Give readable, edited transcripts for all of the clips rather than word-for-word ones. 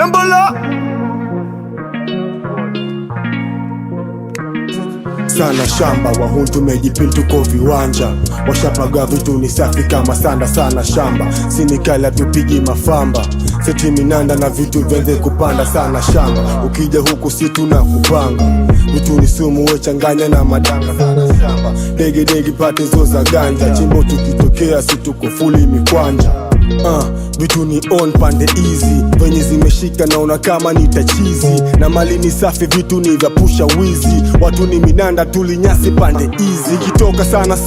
Nambola sana shamba wahuni tumejipin tuko viwanja, washapaga vitu ni safi kama sanda sana shamba, sinikala tupigi mafamba, seti minanda na vitu venze kupanda sana shamba, ukija huku situ na kupanga, vitu ni sumu we changanya na madanga sana shamba, dege pate zoza ganja, chimbo tukitokea situko fuli mikwanja. Vitu ni on pande easy, venye zimeshika naona kama nitachizi, na mali ni safi vitu ni vya pusha wizi, watu ni minanda tulinyasi pande easy, ikitoka sana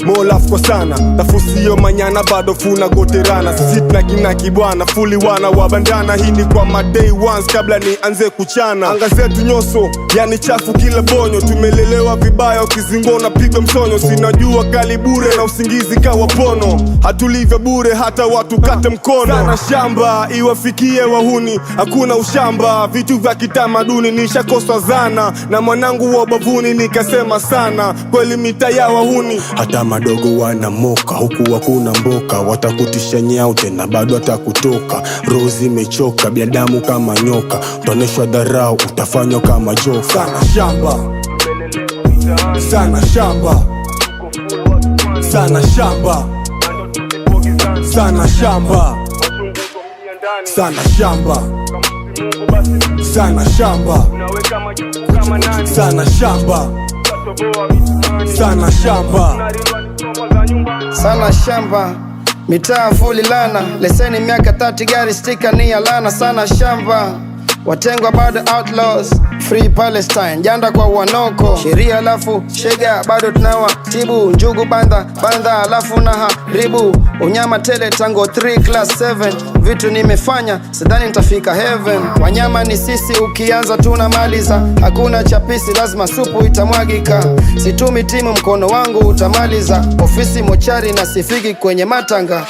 molaf kwa sana, tafusio manyana bado funa goterana, sit na kinaki bwana fuli wana wabandana, hii ni kwa maday ones kabla ni anze kuchana, anga zetu nyoso yani chafu kila bonyo, tumelelewa vibaya ukizingona piga msonyo, sinajua kali bure na usingizi kawa pono, hatulivya bure hata watu kate mkono, sana shamba iwafikie wahuni, hakuna ushamba, vitu vya kitamaduni nishakoswa zana, na mwanangu wa bavuni nikasema sana, kweli mita ya wahuni, hata madogo wanamoka, huku wakuna mboka, watakutisha nyao tena bado watakutoka, rozi mechoka, biadamu kama nyoka, utoneshwa dharau, utafanywa kama joka, sana shamba, sana shamba, sana shamba, sana shamba, sana shamba, sana shamba, sana shamba, sana shamba, sana shamba, mitaa fuli lana, leseni miaka 30 gari stika ni ya lana, sana shamba, watengwa bado outlaws, free Palestine, janda kwa wanoko, sheria alafu shega bado tunawa tibu, njugu banda alafu na haribu, unyama tele tango 3 class 7, vitu nimefanya sidhani nitafika heaven, wanyama ni sisi ukianza tunamaliza, hakuna chapisi lazima supu itamwagika, situmi timu mkono wangu utamaliza, ofisi mochari na sifiki kwenye matanga.